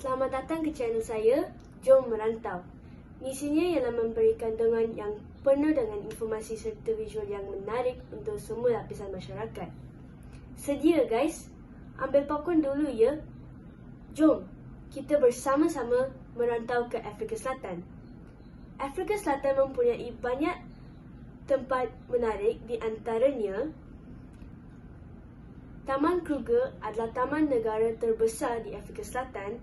Selamat datang ke channel saya, Jom Merantau. Misinya ialah memberikan dongan yang penuh dengan informasi serta visual yang menarik untuk semua lapisan masyarakat. Sedia guys? Ambil popcorn dulu ya. Jom, kita bersama-sama merantau ke Afrika Selatan. Afrika Selatan mempunyai banyak tempat menarik, di antaranya Taman Kruger adalah taman negara terbesar di Afrika Selatan.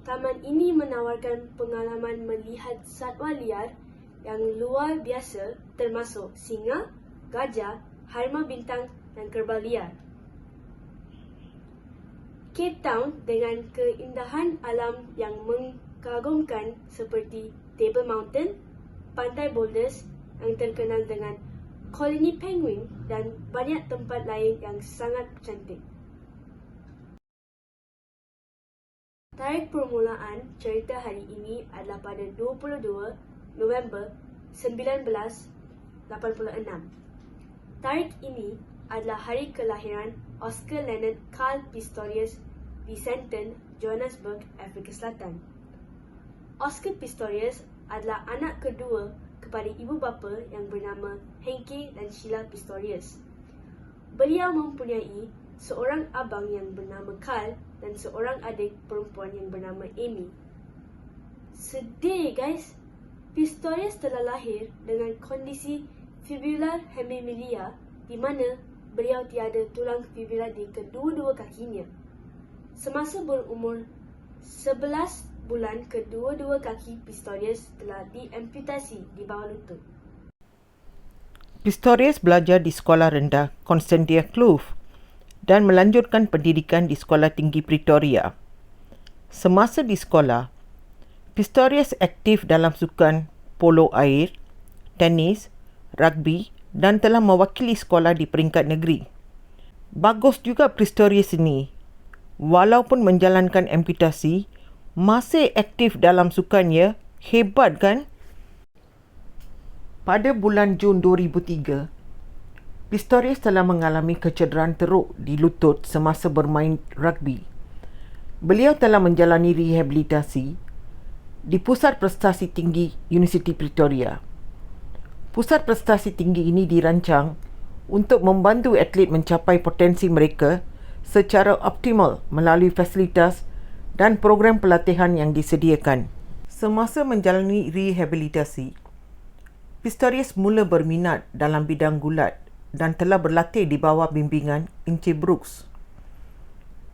Taman ini menawarkan pengalaman melihat satwa liar yang luar biasa termasuk singa, gajah, harimau bintang dan kerbau liar. Cape Town dengan keindahan alam yang mengagumkan seperti Table Mountain, Pantai Boulders yang terkenal dengan koloni penguin dan banyak tempat lain yang sangat cantik. Tarikh permulaan cerita hari ini adalah pada 22 November 1986. Tarikh ini adalah hari kelahiran Oscar Leonard Carl Pistorius di Sandton, Johannesburg, Afrika Selatan. Oscar Pistorius adalah anak kedua kepada ibu bapa yang bernama Henke dan Sheila Pistorius. Beliau mempunyai seorang abang yang bernama Carl dan seorang adik perempuan yang bernama Amy. Sedih guys, Pistorius telah lahir dengan kondisi fibular hemimelia di mana beliau tiada tulang fibula di kedua-dua kakinya. Semasa berumur 11 bulan, kedua-dua kaki Pistorius telah diamputasi di bawah lutut. Pistorius belajar di sekolah rendah Constantia Kloof dan melanjutkan pendidikan di Sekolah Tinggi Pretoria. Semasa di sekolah, Pistorius aktif dalam sukan polo air, tenis, rugby dan telah mewakili sekolah di peringkat negeri. Bagus juga Pistorius ini, walaupun menjalankan amputasi, masih aktif dalam sukannya. Hebat kan? Pada bulan Jun 2003, Pistorius telah mengalami kecederaan teruk di lutut semasa bermain rugby. Beliau telah menjalani rehabilitasi di Pusat Prestasi Tinggi Universiti Pretoria. Pusat prestasi tinggi ini dirancang untuk membantu atlet mencapai potensi mereka secara optimal melalui fasilitas dan program pelatihan yang disediakan. Semasa menjalani rehabilitasi, Pistorius mula berminat dalam bidang gulat dan telah berlatih di bawah bimbingan Ince Brooks.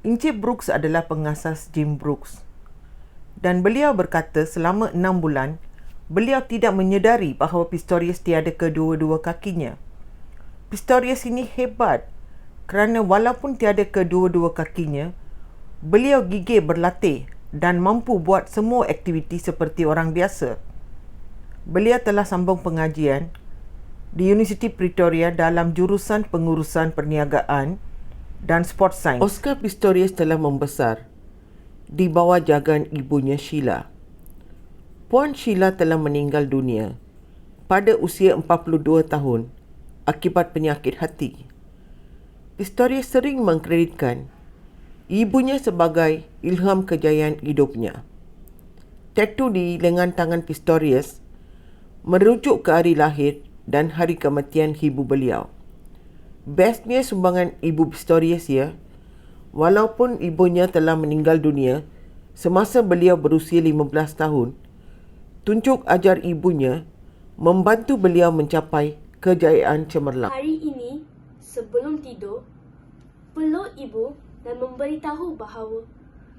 Ince Brooks adalah pengasas Gym Brooks. Dan beliau berkata selama 6 bulan, beliau tidak menyedari bahawa Pistorius tiada kedua-dua kakinya. Pistorius ini hebat kerana walaupun tiada kedua-dua kakinya, beliau gigih berlatih dan mampu buat semua aktiviti seperti orang biasa. Beliau telah sambung pengajian di Universiti Pretoria dalam jurusan pengurusan perniagaan dan sport science. Oscar Pistorius telah membesar di bawah jagaan ibunya Sheila. Puan Sheila telah meninggal dunia pada usia 42 tahun akibat penyakit hati. Pistorius sering mengkreditkan ibunya sebagai ilham kejayaan hidupnya. Tatu di lengan tangan Pistorius merujuk ke hari lahir dan hari kematian ibu beliau. Bestnya sumbangan ibu Pistorius ya, walaupun ibunya telah meninggal dunia semasa beliau berusia 15 tahun, tunjuk ajar ibunya membantu beliau mencapai kejayaan cemerlang. Hari ini, sebelum tidur, peluk ibu dan memberitahu bahawa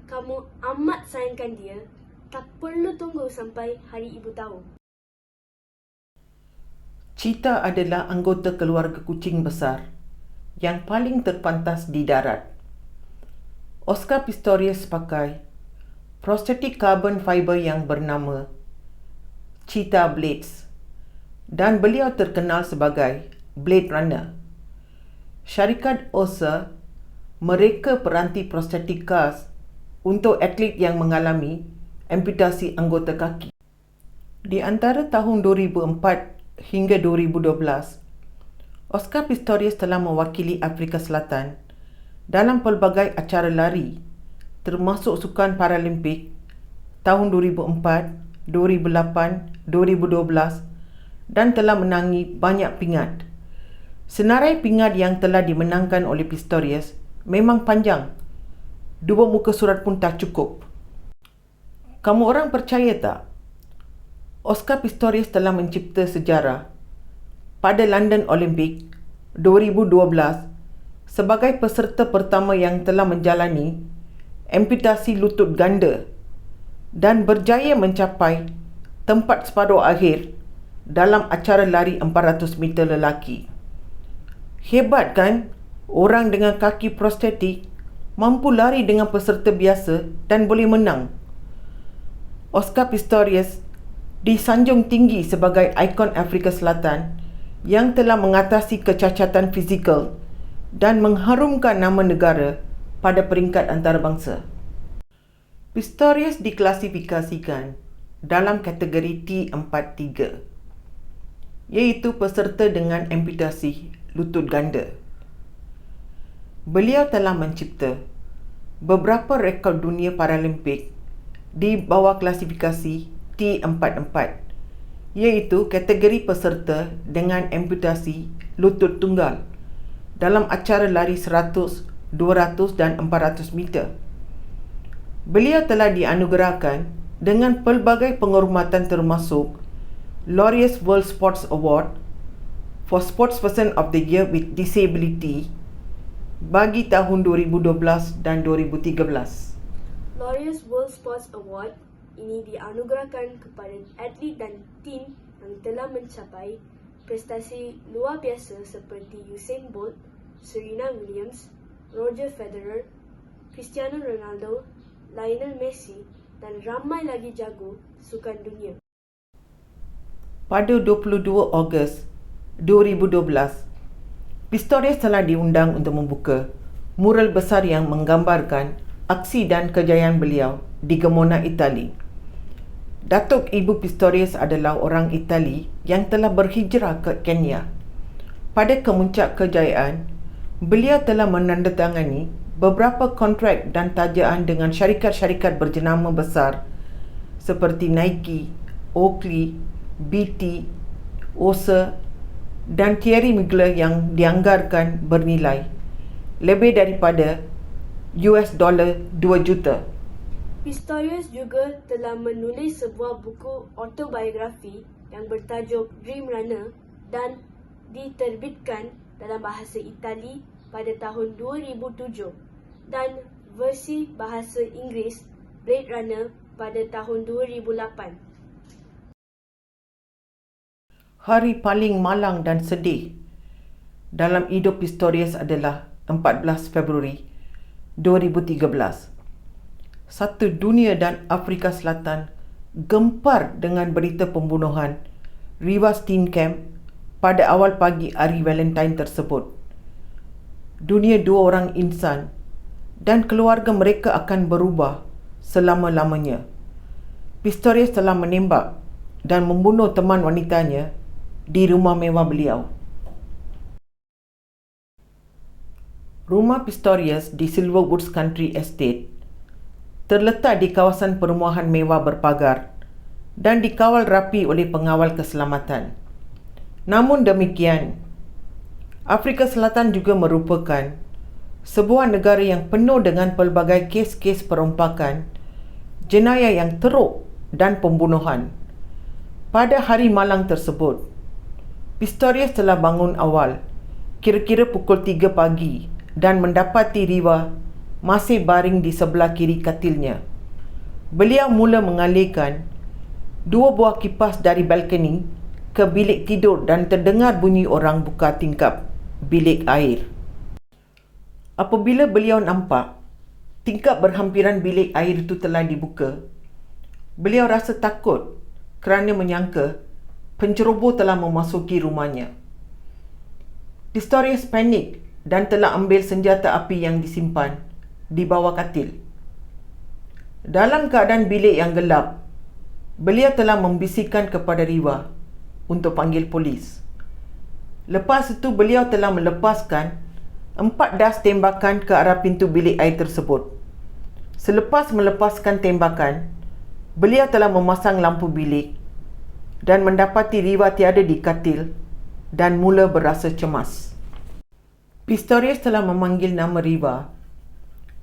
kamu amat sayangkan dia. Tak perlu tunggu sampai hari ibu tahu. Cheetah adalah anggota keluarga kucing besar yang paling terpantas di darat. Oscar Pistorius pakai prosthetic carbon fiber yang bernama Cheetah Blades dan beliau terkenal sebagai Blade Runner. Syarikat OSA mereka peranti prosthetic cars untuk atlet yang mengalami amputasi anggota kaki. Di antara tahun 2004 hingga 2012, Oscar Pistorius telah mewakili Afrika Selatan dalam pelbagai acara lari termasuk Sukan Paralimpik tahun 2004, 2008, 2012 dan telah menangi banyak pingat. Senarai pingat yang telah dimenangkan oleh Pistorius memang panjang. 2 muka surat pun tak cukup. Kamu orang percaya tak? Oscar Pistorius telah mencipta sejarah pada London Olympic 2012 sebagai peserta pertama yang telah menjalani amputasi lutut ganda dan berjaya mencapai tempat separuh akhir dalam acara lari 400 meter lelaki. Hebat kan? Orang dengan kaki prostetik mampu lari dengan peserta biasa dan boleh menang. Oscar Pistorius disanjung tinggi sebagai ikon Afrika Selatan yang telah mengatasi kecacatan fizikal dan mengharumkan nama negara pada peringkat antarabangsa. Pistorius diklasifikasikan dalam kategori T43, iaitu peserta dengan amputasi lutut ganda. Beliau telah mencipta beberapa rekod dunia Paralimpik di bawah klasifikasi T44, iaitu kategori peserta dengan amputasi lutut tunggal dalam acara lari 100, 200 dan 400 meter. Beliau telah dianugerahkan dengan pelbagai penghormatan termasuk Laureus World Sports Award for Sportsperson of the Year with Disability bagi tahun 2012 dan 2013. Laureus World Sports Award ini dianugerahkan kepada atlet dan tim yang telah mencapai prestasi luar biasa seperti Usain Bolt, Serena Williams, Roger Federer, Cristiano Ronaldo, Lionel Messi dan ramai lagi jago sukan dunia. Pada 22 Ogos 2012, Pistorius telah diundang untuk membuka mural besar yang menggambarkan aksi dan kejayaan beliau di Gemona, Itali. Datuk Ibu Pistorius adalah orang Itali yang telah berhijrah ke Kenya. Pada kemuncak kejayaan, beliau telah menandatangani beberapa kontrak dan tajaan dengan syarikat-syarikat berjenama besar seperti Nike, Oakley, BT, OSA dan Thierry Mugler yang dianggarkan bernilai lebih daripada $2 juta. Pistorius juga telah menulis sebuah buku autobiografi yang bertajuk Dream Runner dan diterbitkan dalam bahasa Itali pada tahun 2007 dan versi bahasa Inggeris Blade Runner pada tahun 2008. Hari paling malang dan sedih dalam hidup Pistorius adalah 14 Februari 2013. Satu dunia dan Afrika Selatan gempar dengan berita pembunuhan Reeva Steenkamp pada awal pagi hari Valentine tersebut. Dunia 2 orang insan dan keluarga mereka akan berubah selama-lamanya. Pistorius telah menembak dan membunuh teman wanitanya di rumah mewah beliau. Rumah Pistorius di Silverwoods Country Estate terletak di kawasan perumahan mewah berpagar dan dikawal rapi oleh pengawal keselamatan. Namun demikian, Afrika Selatan juga merupakan sebuah negara yang penuh dengan pelbagai kes-kes perompakan, jenayah yang teruk dan pembunuhan. Pada hari malang tersebut, Pistorius telah bangun awal, kira-kira pukul 3 pagi dan mendapati Reeva masih baring di sebelah kiri katilnya. Beliau mula mengalirkan 2 buah kipas dari balkoni ke bilik tidur dan terdengar bunyi orang buka tingkap bilik air. Apabila beliau nampak tingkap berhampiran bilik air itu telah dibuka, beliau rasa takut kerana menyangka penceroboh telah memasuki rumahnya. Pistorius panik dan telah ambil senjata api yang disimpan di bawah katil. Dalam keadaan bilik yang gelap, beliau telah membisikkan kepada Reeva untuk panggil polis. Lepas itu beliau telah melepaskan 4 das tembakan ke arah pintu bilik air tersebut. Selepas melepaskan tembakan, Beliau telah memasang lampu bilik dan mendapati Riva tiada di katil dan mula berasa cemas. Pistorius telah memanggil nama Riva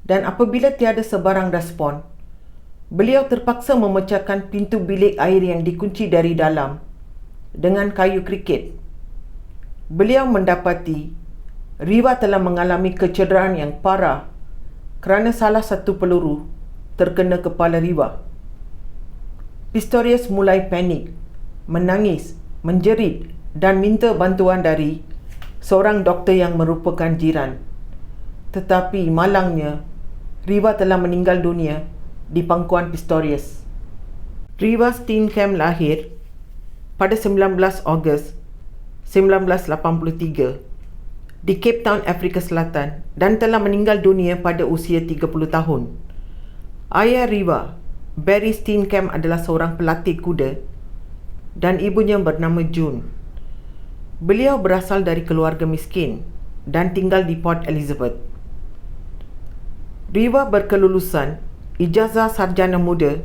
dan apabila tiada sebarang respon, beliau terpaksa memecahkan pintu bilik air yang dikunci dari dalam dengan kayu kriket. Beliau mendapati Riva telah mengalami kecederaan yang parah kerana salah satu peluru terkena kepala Riva. Pistorius mulai panik, menangis, menjerit dan minta bantuan dari seorang doktor yang merupakan jiran. Tetapi malangnya, Riva telah meninggal dunia di pangkuan Pistorius. Riva Steenkamp lahir pada 19 Ogos 1983 di Cape Town, Afrika Selatan dan telah meninggal dunia pada usia 30 tahun. Ayah Riva, Barry Steenkamp, adalah seorang pelatih kuda dan ibunya bernama June. Beliau berasal dari keluarga miskin dan tinggal di Port Elizabeth. Riva berkelulusan ijazah sarjana muda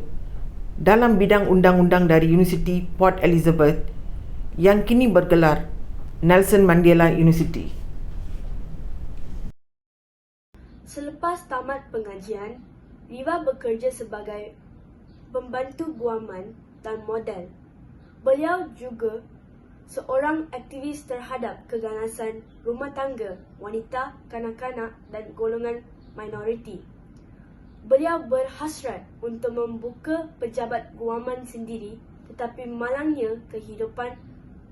dalam bidang undang-undang dari Universiti Port Elizabeth yang kini bergelar Nelson Mandela University. Selepas tamat pengajian, Riva bekerja sebagai pembantu guaman dan model. Beliau juga seorang aktivis terhadap keganasan rumah tangga, wanita, kanak-kanak dan golongan minoriti. Beliau berhasrat untuk membuka pejabat guaman sendiri, tetapi malangnya kehidupan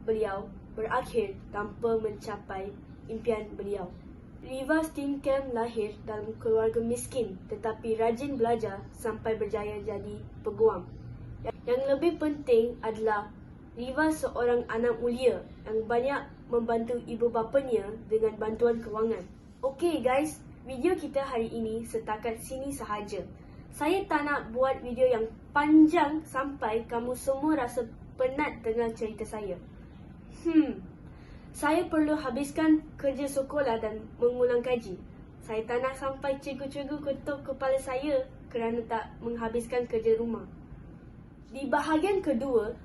beliau berakhir tanpa mencapai impian beliau. Riva Steenkamp lahir dalam keluarga miskin tetapi rajin belajar sampai berjaya jadi peguam. Yang lebih penting adalah Riva seorang anak mulia yang banyak membantu ibu bapanya dengan bantuan kewangan. Okey guys, video kita hari ini setakat sini sahaja. Saya tak nak buat video yang panjang sampai kamu semua rasa penat dengar cerita saya. Saya perlu habiskan kerja sekolah dan mengulang kaji. Saya tak nak sampai cikgu-cikgu ketuk kepala saya kerana tak menghabiskan kerja rumah. Di bahagian kedua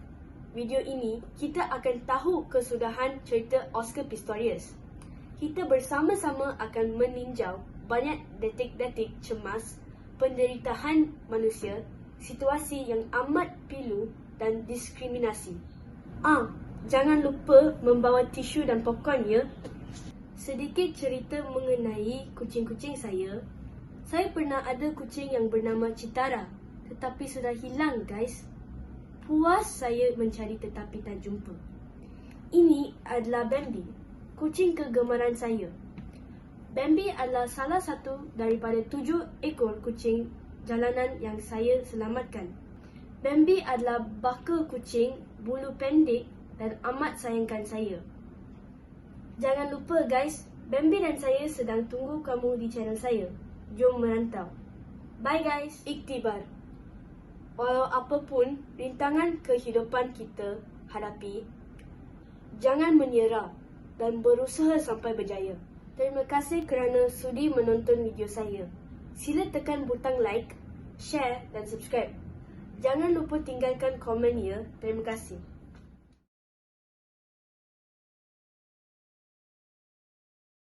video ini, kita akan tahu kesudahan cerita Oscar Pistorius. Kita bersama-sama akan meninjau banyak detik-detik cemas, penderitaan manusia, situasi yang amat pilu dan diskriminasi. Jangan lupa membawa tisu dan popcorn ya. Sedikit cerita mengenai kucing-kucing saya. Saya pernah ada kucing yang bernama Citara, tetapi sudah hilang guys. Puas saya mencari tetapi tak jumpa. Ini adalah Bambi, kucing kegemaran saya. Bambi adalah salah satu daripada 7 ekor kucing jalanan yang saya selamatkan. Bambi adalah baka kucing bulu pendek dan amat sayangkan saya. Jangan lupa guys, Bambi dan saya sedang tunggu kamu di channel saya. Jom merantau. Bye guys. Iktibar. Walau apapun rintangan kehidupan kita hadapi, jangan menyerah dan berusaha sampai berjaya. Terima kasih kerana sudi menonton video saya. Sila tekan butang like, share dan subscribe. Jangan lupa tinggalkan komen ya. Terima kasih.